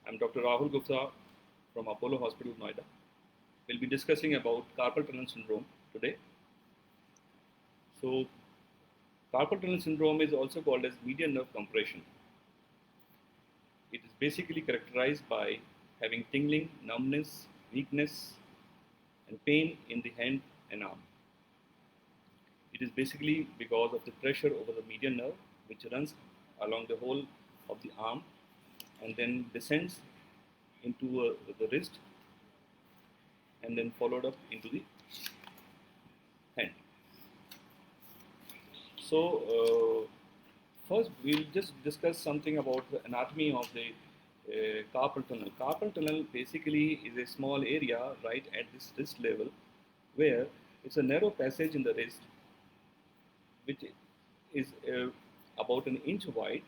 I'm Dr. Rahul Gupta from Apollo Hospital, Noida. We'll be discussing about carpal tunnel syndrome today. So, carpal tunnel syndrome is also called as median nerve compression. It is basically characterized by having tingling, numbness, weakness, and pain in the hand and arm. It is basically because of the pressure over the median nerve, which runs along the whole of the arm and then descends into the wrist and then followed up into the hand. So, first we'll just discuss something about the anatomy of the carpal tunnel. Carpal tunnel basically is a small area right at this wrist level where it's a narrow passage in the wrist which is about an inch wide,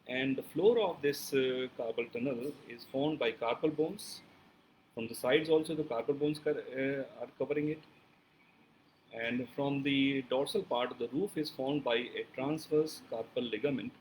and the floor of this carpal tunnel is formed by carpal bones. From the sides also the carpal bones are covering it, and from the dorsal part the roof is formed by a transverse carpal ligament,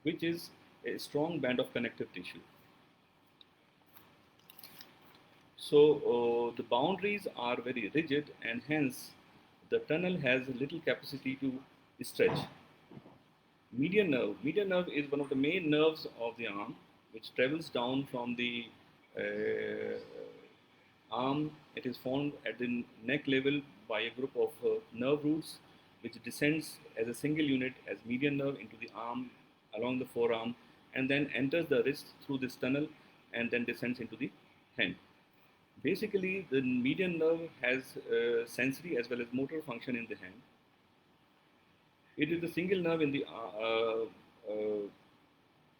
which is a strong band of connective tissue. So the boundaries are very rigid, and hence the tunnel has little capacity to stretch. Median nerve is one of the main nerves of the arm, which travels down from the arm. It is formed at the neck level by a group of nerve roots, which descends as a single unit as median nerve into the arm along the forearm, and then enters the wrist through this tunnel and then descends into the hand. Basically, the median nerve has sensory as well as motor function in the hand. It is the single nerve in the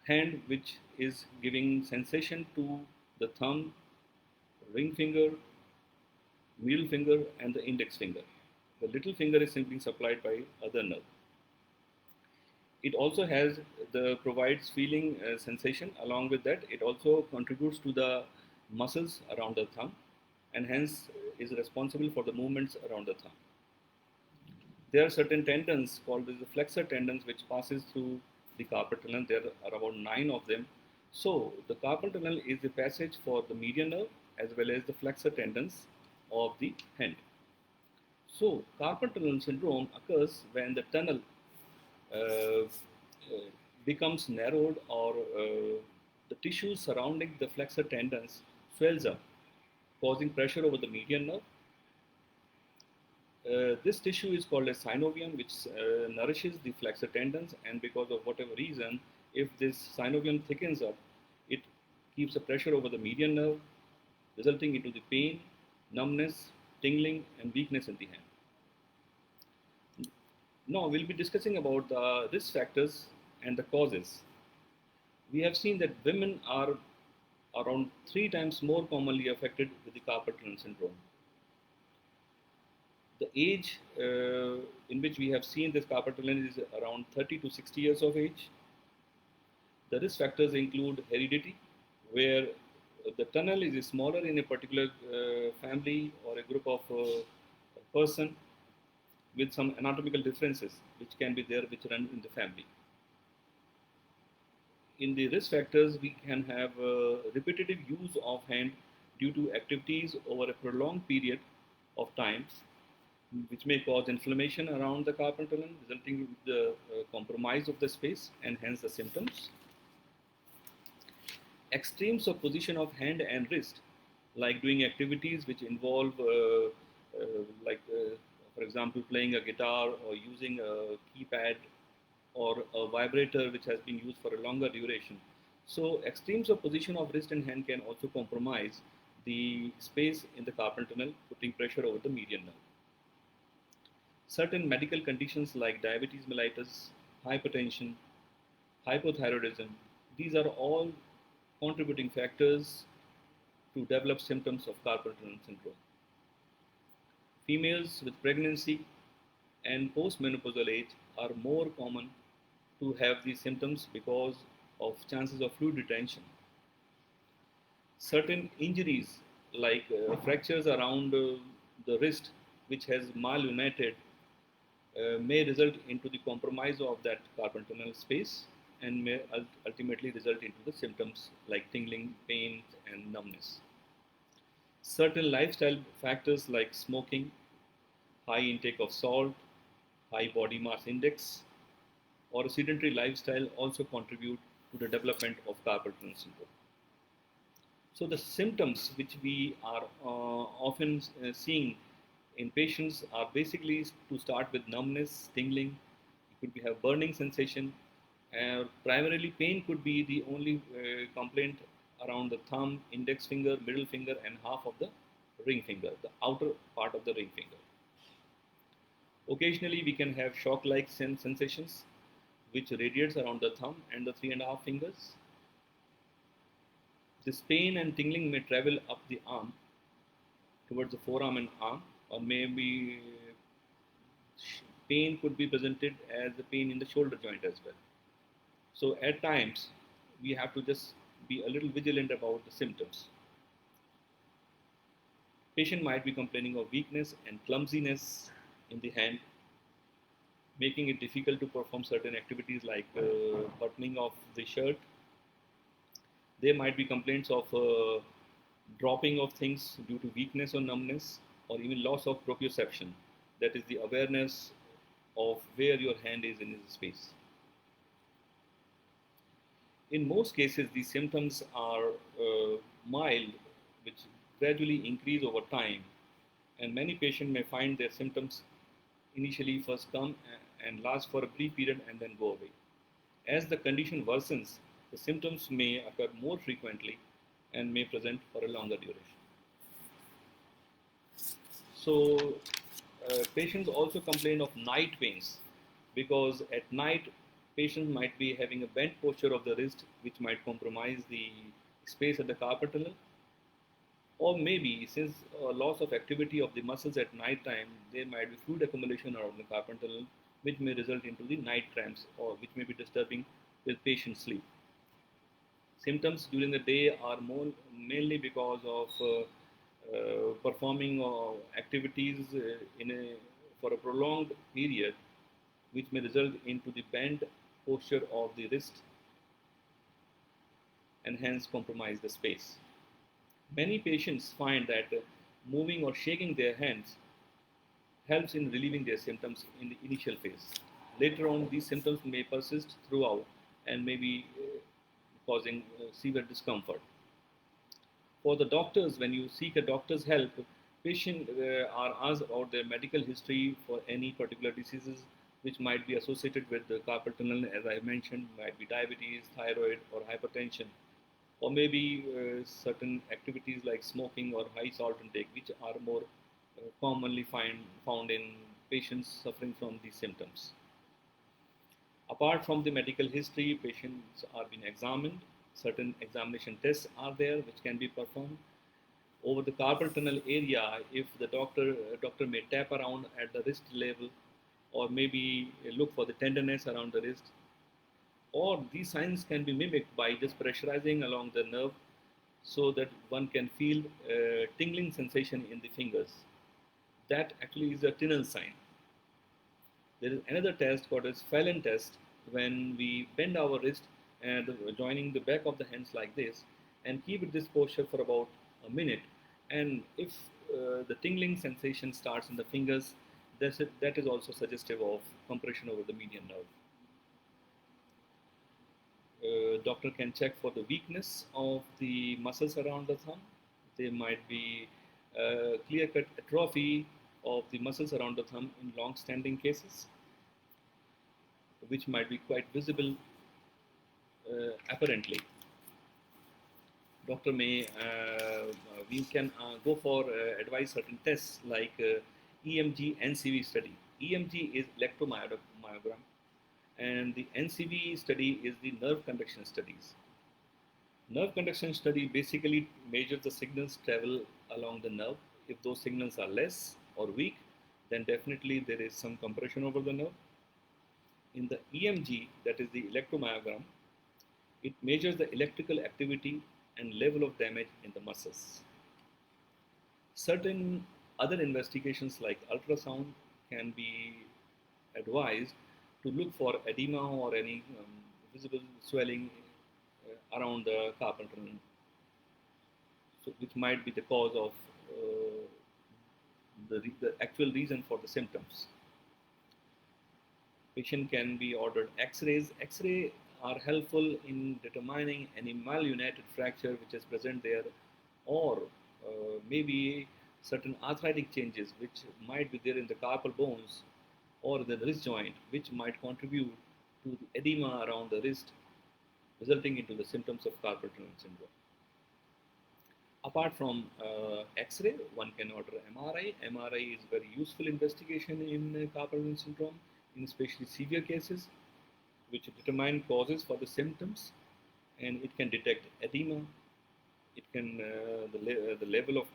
hand which is giving sensation to the thumb, ring finger, middle finger, and the index finger. The little finger is simply supplied by other nerve. It also provides feeling sensation. Along with that, it also contributes to the muscles around the thumb, and hence is responsible for the movements around the thumb. There are certain tendons called as the flexor tendons which passes through the carpal tunnel. There are about 9 of them. So the carpal tunnel is the passage for the median nerve as well as the flexor tendons of the hand. So carpal tunnel syndrome occurs when the tunnel becomes narrowed, or the tissue surrounding the flexor tendons swells up, causing pressure over the median nerve. This tissue is called as synovium, which nourishes the flexor tendons, and because of whatever reason, if this synovium thickens up, it keeps a pressure over the median nerve, resulting into the pain, numbness, tingling, and weakness in the hand. Now we'll be discussing about the risk factors and the causes. We have seen that women are around 3 times more commonly affected with the carpal tunnel syndrome. The age in which we have seen this carpal tunnel is around 30 to 60 years of age. The risk factors include heredity, where the tunnel is smaller in a particular family or a group of person with some anatomical differences which can be there, which run in the family. In the risk factors, we can have repetitive use of hand due to activities over a prolonged period of time, which may cause inflammation around the carpal tunnel, resulting in the compromise of the space and hence the symptoms. Extremes of position of hand and wrist, like doing activities which involve, for example, playing a guitar or using a keypad or a vibrator which has been used for a longer duration. So extremes of position of wrist and hand can also compromise the space in the carpal tunnel, putting pressure over the median nerve. Certain medical conditions like diabetes mellitus, hypertension, hypothyroidism, these are all contributing factors to develop symptoms of carpal tunnel syndrome. Females with pregnancy and postmenopausal age are more common to have these symptoms because of chances of fluid retention. Certain injuries like fractures around the wrist which has malunited may result into the compromise of that carpal tunnel space, and may ultimately result into the symptoms like tingling, pain, and numbness. Certain lifestyle factors like smoking, high intake of salt, high body mass index, or a sedentary lifestyle also contribute to the development of carpal tunnel syndrome. So the symptoms which we are often seeing in patients are basically to start with numbness, tingling. It could be have burning sensation. Primarily, pain could be the only complaint around the thumb, index finger, middle finger, and half of the ring finger, the outer part of the ring finger. Occasionally, we can have shock-like sensations, which radiates around the thumb and the 3.5 fingers. This pain and tingling may travel up the arm towards the forearm and arm, or maybe pain could be presented as the pain in the shoulder joint as well. So at times, we have to just be a little vigilant about the symptoms. Patient might be complaining of weakness and clumsiness in the hand, making it difficult to perform certain activities like buttoning of the shirt. There might be complaints of dropping of things due to weakness or numbness, or even loss of proprioception, that is the awareness of where your hand is in the space. In most cases, these symptoms are mild, which gradually increase over time, and many patients may find their symptoms initially first come and last for a brief period and then go away. As the condition worsens, the symptoms may occur more frequently and may present for a longer duration. So, patients also complain of night pains because at night patients might be having a bent posture of the wrist, which might compromise the space at the carpal tunnel, or maybe since loss of activity of the muscles at night time, there might be fluid accumulation around the carpal tunnel, which may result into the night cramps, or which may be disturbing the patient's sleep. Symptoms during the day are mainly because of performing activities for a prolonged period, which may result into the bent posture of the wrist and hence compromise the space. Many patients find that moving or shaking their hands helps in relieving their symptoms in the initial phase. Later on, these symptoms may persist throughout and may be causing severe discomfort. For the doctors, when you seek a doctor's help, patients are asked about their medical history for any particular diseases which might be associated with the carpal tunnel, as I mentioned, might be diabetes, thyroid, or hypertension, or maybe certain activities like smoking or high salt intake, which are more commonly found in patients suffering from these symptoms. Apart from the medical history, patients are being examined. Certain examination tests are there which can be performed. Over the carpal tunnel area, if the doctor may tap around at the wrist level, or maybe look for the tenderness around the wrist, or these signs can be mimicked by just pressurizing along the nerve so that one can feel tingling sensation in the fingers. That actually is a tunnel sign. There is another test called as Phelan test, when we bend our wrist and joining the back of the hands like this and keep this posture for about a minute, and if the tingling sensation starts in the fingers, that is also suggestive of compression over the median nerve. Doctor can check for the weakness of the muscles around the thumb. There might be clear-cut atrophy of the muscles around the thumb in long-standing cases, which might be quite visible apparently. Doctor may, we can go for advise certain tests like EMG NCV study. EMG is electromyogram, and the NCV study is the nerve conduction studies. Nerve conduction study basically measures the signals travel along the nerve. If those signals are less or weak, then definitely there is some compression over the nerve. In the EMG, that is the electromyogram, it measures the electrical activity and level of damage in the muscles. Certain other investigations like ultrasound can be advised to look for edema or any visible swelling around the carpal tunnel, so which might be the cause of the actual reason for the symptoms. Patient can be ordered X-rays. X-ray are helpful in determining any malunited fracture which is present there, or maybe certain arthritic changes which might be there in the carpal bones or the wrist joint, which might contribute to the edema around the wrist, resulting into the symptoms of carpal tunnel syndrome. Apart from X-ray, one can order MRI. MRI is very useful investigation in carpal tunnel syndrome, in especially severe cases, which determine causes for the symptoms, and it can detect edema. It can the level of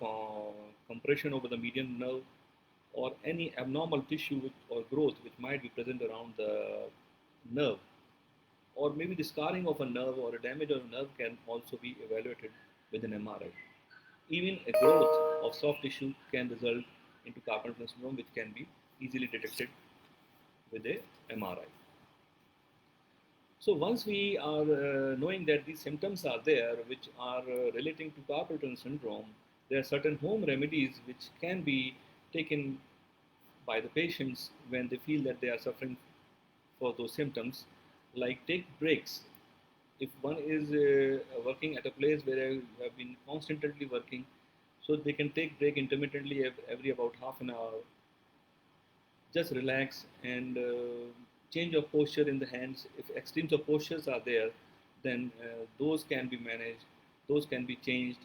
compression over the median nerve, or any abnormal tissue or growth which might be present around the nerve, or maybe the scarring of a nerve or a damage of a nerve can also be evaluated with an MRI. Even a growth of soft tissue can result into carpal tunnel syndrome, which can be easily detected with a MRI. So once we are knowing that these symptoms are there, which are relating to carpal tunnel syndrome, there are certain home remedies which can be taken by the patients when they feel that they are suffering for those symptoms, like take breaks. If one is working at a place where you have been constantly working, so they can take break intermittently every about half an hour, just relax and change of posture in the hands. If extremes of postures are there, then those can be managed, those can be changed.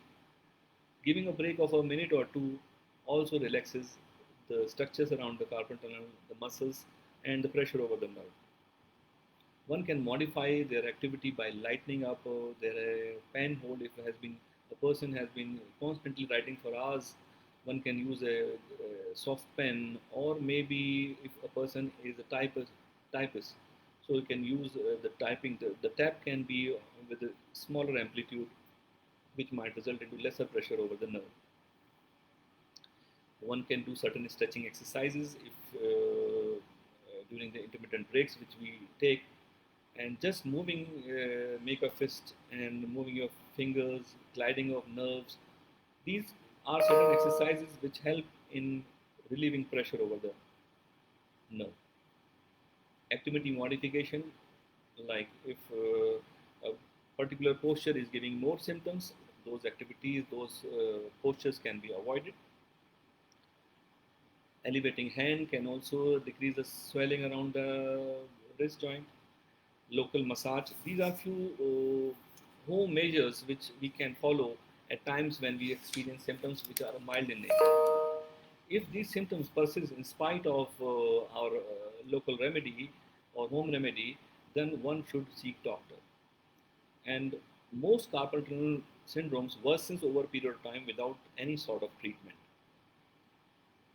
Giving a break of a minute or two also relaxes the structures around the carpal tunnel, the muscles, and the pressure over the nerve. One can modify their activity by lightening up their pen hold. If has been a person has been constantly writing for hours, one can use a soft pen, or maybe if a person is a typist, so you can use the typing. The tap can be with a smaller amplitude, which might result into lesser pressure over the nerve. One can do certain stretching exercises if during the intermittent breaks which we take, and just moving, make a fist and moving your fingers, gliding of nerves. These are certain exercises which help in relieving pressure over the nerve. Activity modification, like if a particular posture is giving more symptoms, those activities, those postures can be avoided. Elevating hand can also decrease the swelling around the wrist joint. Local massage. These are few home measures which we can follow at times when we experience symptoms which are mild in nature. If these symptoms persist in spite of our local remedy or home remedy, then one should seek doctor. And most carpal tunnel syndromes worsens over a period of time without any sort of treatment.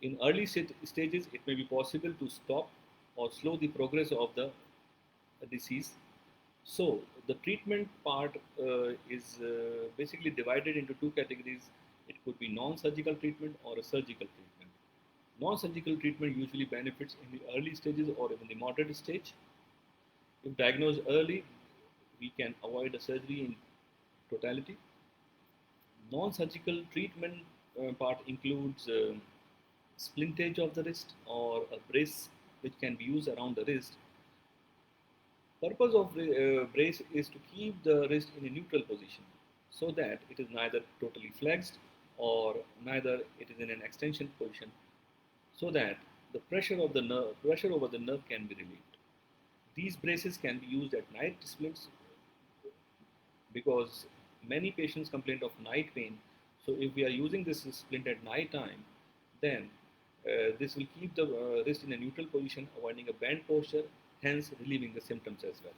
In early stages, it may be possible to stop or slow the progress of the disease. So the treatment part is basically divided into two categories. It could be non-surgical treatment or a surgical treatment. Non-surgical treatment usually benefits in the early stages or in the moderate stage. If diagnosed early, we can avoid a surgery in totality. Non-surgical treatment part includes splintage of the wrist or a brace which can be used around the wrist. Purpose of brace is to keep the wrist in a neutral position so that it is neither totally flexed or neither it is in an extension position, so that the pressure of the pressure over the nerve can be relieved. These braces can be used at night splints because many patients complain of night pain. So if we are using this splint at night time, then this will keep the wrist in a neutral position, avoiding a bent posture, hence relieving the symptoms as well.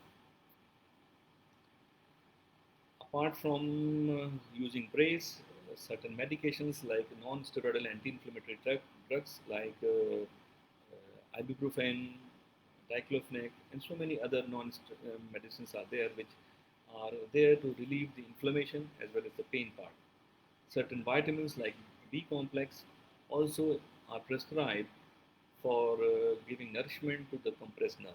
Apart from using brace, certain medications like non-steroidal anti-inflammatory drugs like ibuprofen, diclofenac, and so many other medicines are there which are there to relieve the inflammation as well as the pain part. Certain vitamins like B complex also are prescribed for giving nourishment to the compressed nerve.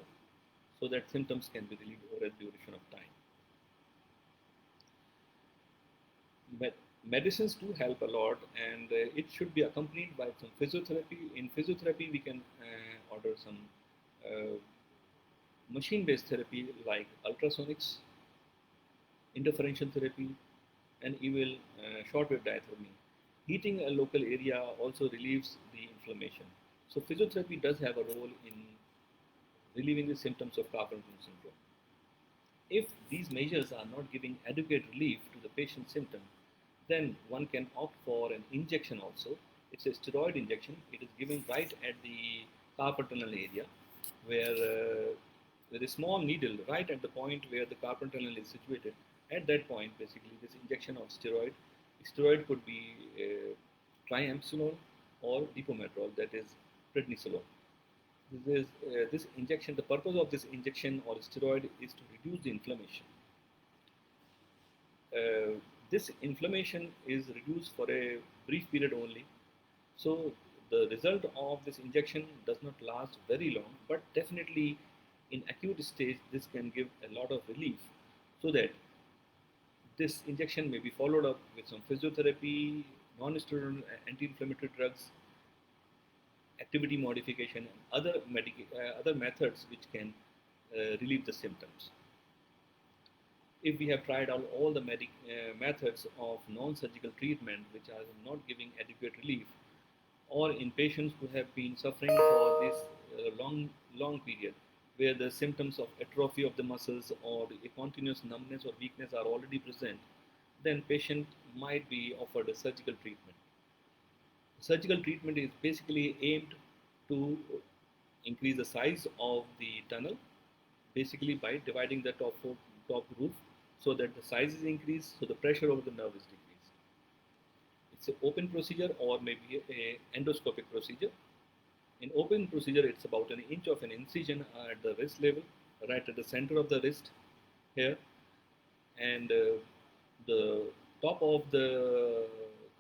so that symptoms can be relieved over a duration of time. Medicines do help a lot, and it should be accompanied by some physiotherapy. In physiotherapy, we can order some uh, machine-based therapy like ultrasonics, interferential therapy, and even shortwave diathermy. Heating a local area also relieves the inflammation. So physiotherapy does have a role in relieving the symptoms of carpal tunnel syndrome. If these measures are not giving adequate relief to the patient's symptom, then one can opt for an injection also. It's a steroid injection. It is given right at the carpal tunnel area, where with a small needle right at the point where the carpal tunnel is situated. At that point, basically, this injection of steroid. Steroid could be triamcinolone or dipomedrol, that is prednisolone. This injection. The purpose of this injection or steroid is to reduce the inflammation. Uh, this inflammation is reduced for a brief period only. So the result of this injection does not last very long, but definitely in acute stage this can give a lot of relief, so that this injection may be followed up with some physiotherapy, non-steroidal anti-inflammatory drugs, activity modification, and other methods which can relieve the symptoms. If we have tried out all the methods of non-surgical treatment which are not giving adequate relief, or in patients who have been suffering for this long period, where the symptoms of atrophy of the muscles or a continuous numbness or weakness are already present, then patient might be offered a surgical treatment. Surgical treatment is basically aimed to increase the size of the tunnel, basically by dividing the top roof, so that the size is increased, so the pressure over the nerve is decreased. It's an open procedure or maybe a endoscopic procedure. In open procedure, it's about an inch of an incision at the wrist level, right at the center of the wrist here, and the top of the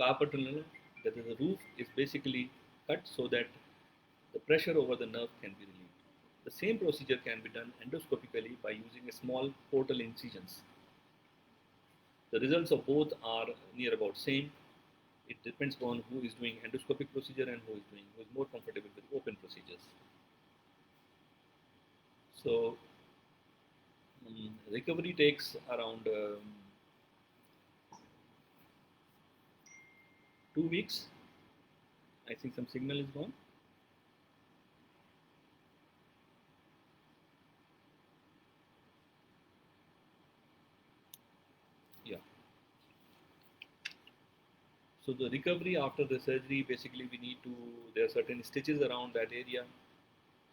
carpal tunnel, that is the roof, is basically cut so that the pressure over the nerve can be relieved. The same procedure can be done endoscopically by using a small portal incisions. The results of both are near about same. It depends upon who is doing endoscopic procedure and who is more comfortable with open procedures. So recovery takes around 2 weeks. I think some signal is gone. Yeah. So the recovery after the surgery, basically we need to, there are certain stitches around that area.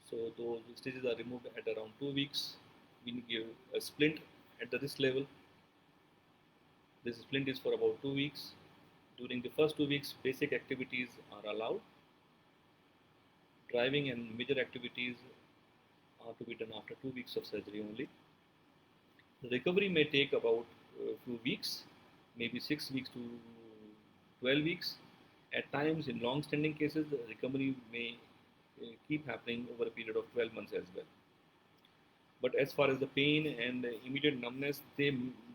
So those stitches are removed at around 2 weeks. We give a splint at the wrist level. This splint is for about 2 weeks. During the first 2 weeks, basic activities are allowed. Driving and major activities are to be done after 2 weeks of surgery only. The recovery may take about a few weeks, maybe 6 weeks to 12 weeks. At times, in long-standing cases, the recovery may keep happening over a period of 12 months as well. But as far as the pain and the immediate numbness,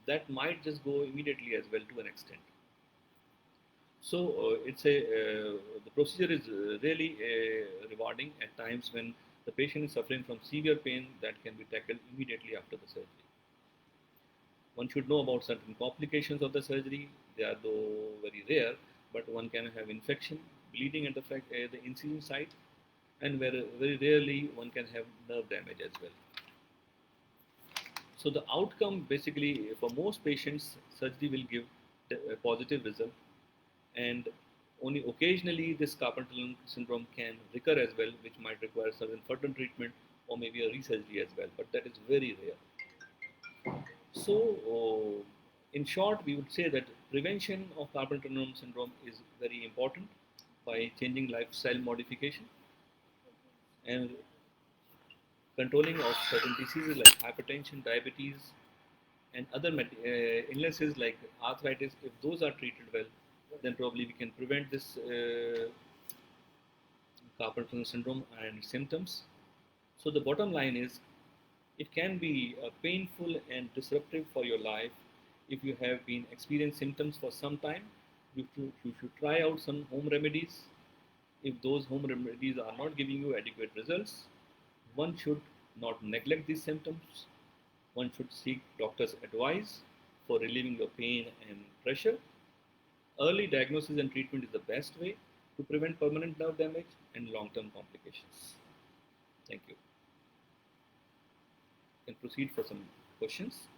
that might just go immediately as well to an extent. So the procedure is really rewarding at times when the patient is suffering from severe pain that can be tackled immediately after the surgery. One should know about certain complications of the surgery. They are though very rare, but one can have infection, bleeding at the incision site, and very rarely one can have nerve damage as well. So the outcome, basically, for most patients, surgery will give a positive result, and only occasionally this carpal tunnel syndrome can recur as well, which might require certain further treatment or maybe a resurgery as well, but that is very rare. So, in short, we would say that prevention of carpal tunnel syndrome is very important by changing lifestyle modification and controlling of certain diseases like hypertension, diabetes, and other illnesses like arthritis. If those are treated well, then probably we can prevent this carpal tunnel syndrome and symptoms. So the bottom line is It can be painful and disruptive for your life. If you have been experiencing symptoms for some time, you should try out some home remedies. If those home remedies are not giving you adequate results, one should not neglect these symptoms. One should seek doctor's advice for relieving your pain and pressure. Early diagnosis and treatment is the best way to prevent permanent nerve damage and long-term complications. Thank you. You can proceed for some questions.